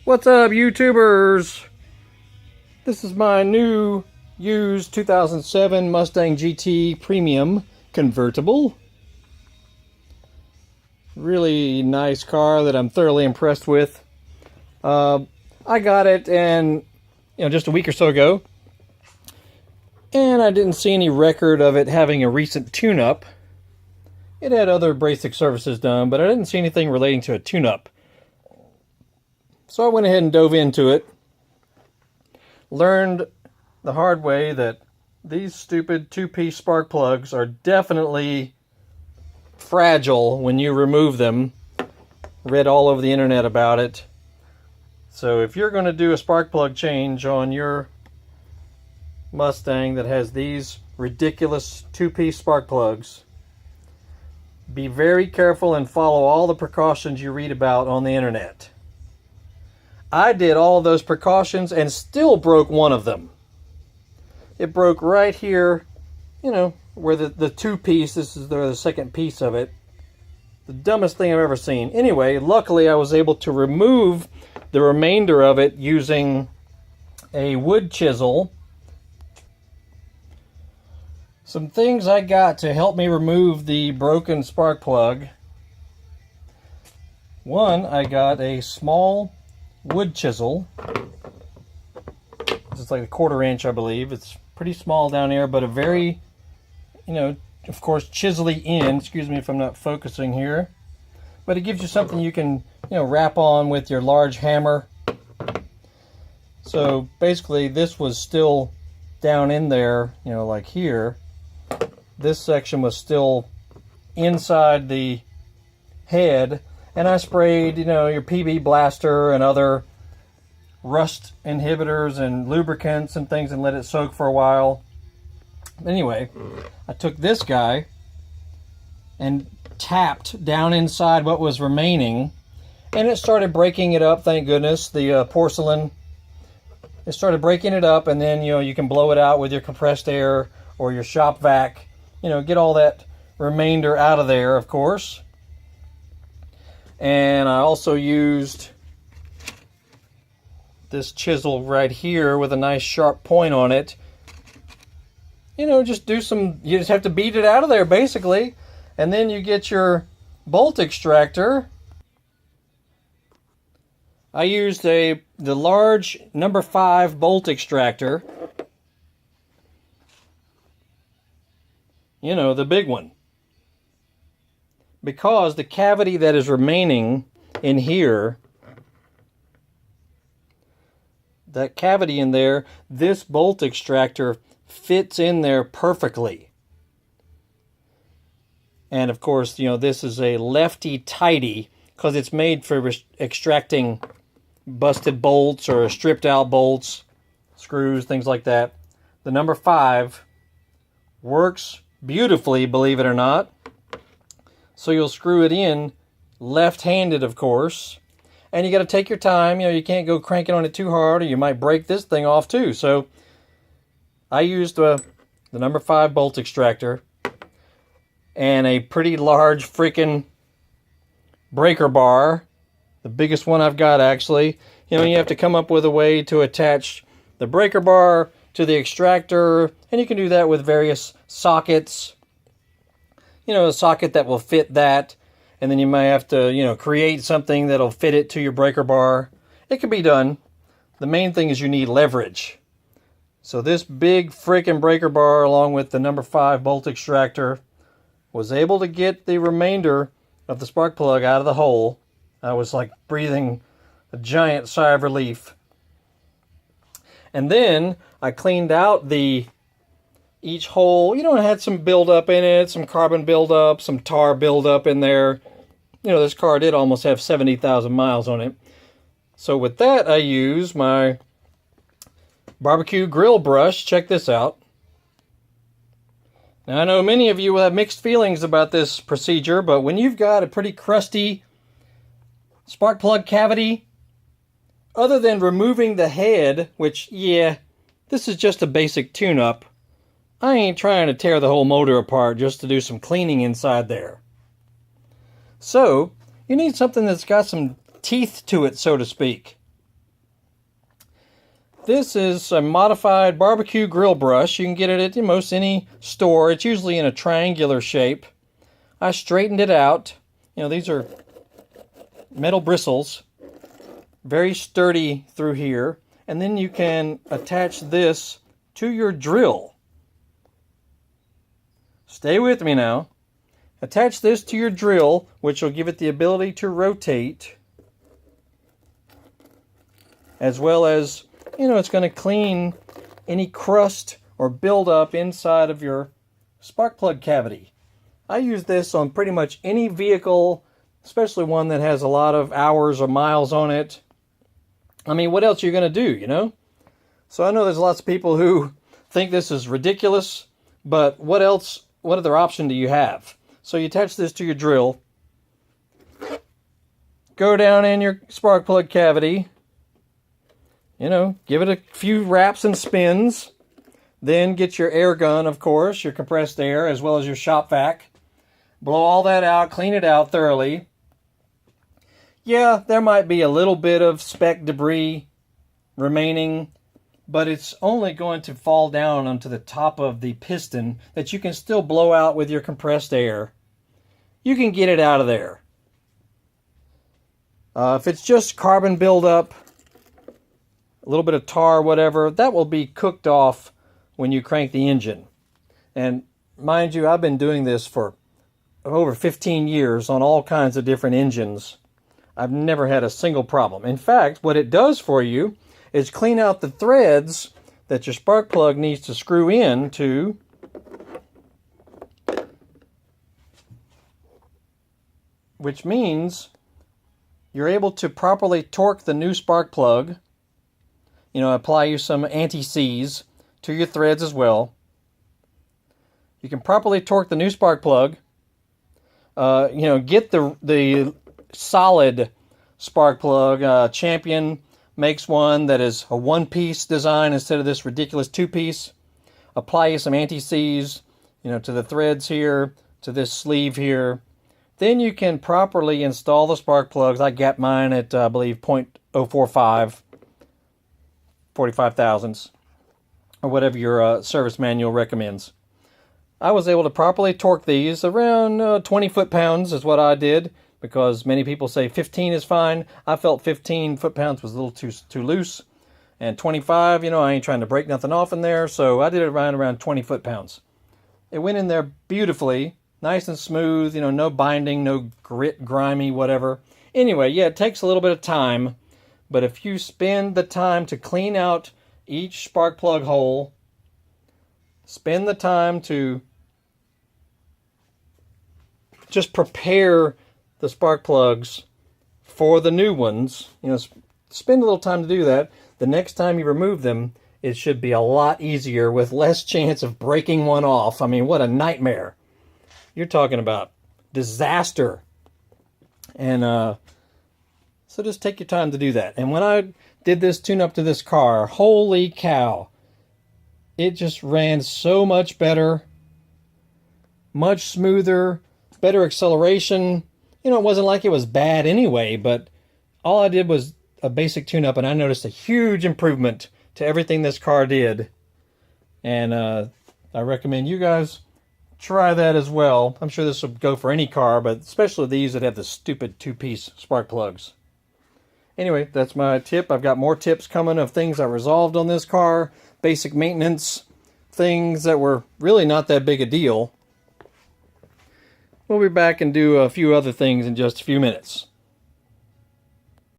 What's up, YouTubers? This is my new used 2007 Mustang GT Premium convertible. Really nice car that I'm thoroughly impressed with. I got it just a week or so ago, and I didn't see any record of it having a recent tune-up. It had other basic services done, but I didn't see anything relating to a tune-up. So I went ahead and dove into it. Learned the hard way that these stupid two-piece spark plugs are definitely fragile when you remove them. Read all over the internet about it. So if you're going to do a spark plug change on your Mustang that has these ridiculous two-piece spark plugs, be very careful and follow all the precautions you read about on the internet. I did all of those precautions and still broke one of them. It broke right here, where the two-piece, this is the second piece of it. The dumbest thing I've ever seen. Anyway, luckily I was able to remove the remainder of it using a wood chisel. Some things I got to help me remove the broken spark plug. One, I got a small wood chisel. It's like a 1/4 inch, I believe. It's pretty small down here, but a very, of course, chisely end. Excuse me if I'm not focusing here. But it gives you something you can, wrap on with your large hammer. So basically this was still down in there, like here. This section was still inside the head, and I sprayed, your PB blaster and other rust inhibitors and lubricants and things and let it soak for a while. Anyway, I took this guy and tapped down inside what was remaining, and it started breaking it up, thank goodness. The porcelain, it started breaking it up, and then, you can blow it out with your compressed air or your shop vac. Get all that remainder out of there, of course. And I also used this chisel right here with a nice sharp point on it. You just have to beat it out of there, basically. And then you get your bolt extractor. I used the large number 5 bolt extractor. The big one. Because the cavity that is remaining in here, that cavity in there, this bolt extractor fits in there perfectly. And of course, this is a lefty-tighty because it's made for extracting busted bolts or stripped out bolts, screws, things like that. The number 5 works beautifully, believe it or not. So you'll screw it in left-handed, of course. And you got to take your time. You can't go cranking on it too hard or you might break this thing off too. So I used the number 5 bolt extractor and a pretty large freaking breaker bar. The biggest one I've got, actually. You have to come up with a way to attach the breaker bar to the extractor, and you can do that with various sockets. A socket that will fit that, and then you might have to, create something that'll fit it to your breaker bar. It can be done. The main thing is you need leverage. So this big freaking breaker bar, along with the number 5 bolt extractor, was able to get the remainder of the spark plug out of the hole. I was like breathing a giant sigh of relief. And then I cleaned out each hole. It had some buildup in it, some carbon buildup, some tar buildup in there. This car did almost have 70,000 miles on it. So with that, I use my barbecue grill brush. Check this out. Now, I know many of you will have mixed feelings about this procedure, but when you've got a pretty crusty spark plug cavity, other than removing the head, which, this is just a basic tune-up, I ain't trying to tear the whole motor apart just to do some cleaning inside there. So, you need something that's got some teeth to it, so to speak. This is a modified barbecue grill brush. You can get it at most any store. It's usually in a triangular shape. I straightened it out. You know, these are metal bristles, very sturdy through here. And then you can attach this to your drill. Stay with me now. Attach this to your drill, which will give it the ability to rotate, as well as, you know, it's going to clean any crust or buildup inside of your spark plug cavity. I use this on pretty much any vehicle, especially one that has a lot of hours or miles on it. I mean, what else are you going to do, you know? So I know there's lots of people who think this is ridiculous, but what other option do you have? So you attach this to your drill, go down in your spark plug cavity, you know, give it a few wraps and spins, then get your air gun, of course, your compressed air, as well as your shop vac. Blow all that out, clean it out thoroughly. Yeah, there might be a little bit of speck debris remaining, but it's only going to fall down onto the top of the piston that you can still blow out with your compressed air. You can get it out of there. If it's just carbon buildup, a little bit of tar, whatever, that will be cooked off when you crank the engine. And mind you, I've been doing this for over 15 years on all kinds of different engines. I've never had a single problem. In fact, what it does for you is clean out the threads that your spark plug needs to screw in to, which means you're able to properly torque the new spark plug. You know, apply you some anti-seize to your threads as well. You can properly torque the new spark plug. You know, get the solid spark plug. Champion makes one that is a one-piece design instead of this ridiculous two-piece. Apply you some anti-seize, you know, to the threads here, to this sleeve here. Then you can properly install the spark plugs. I got mine at, I believe, 0.045, 45 thousandths, or whatever your service manual recommends. I was able to properly torque these around 20 foot-pounds is what I did, because many people say 15 is fine. I felt 15 foot-pounds was a little too loose. And 25, you know, I ain't trying to break nothing off in there, so I did it around 20 foot-pounds. It went in there beautifully, nice and smooth, you know, no binding, no grit, grimy, whatever. Anyway, yeah, it takes a little bit of time, but if you spend the time to clean out each spark plug hole, spend the time to just prepare the spark plugs for the new ones, you know, spend a little time to do that. The next time you remove them, it should be a lot easier with less chance of breaking one off. I mean, what a nightmare. You're talking about disaster. And so just take your time to do that. And when I did this tune-up to this car, holy cow, it just ran so much better, much smoother, better acceleration. You know, it wasn't like it was bad anyway, but all I did was a basic tune-up, and I noticed a huge improvement to everything this car did. And I recommend you guys try that as well. I'm sure this will go for any car, but especially these that have the stupid two-piece spark plugs. Anyway, that's my tip. I've got more tips coming of things I resolved on this car. Basic maintenance, things that were really not that big a deal. We'll be back and do a few other things in just a few minutes.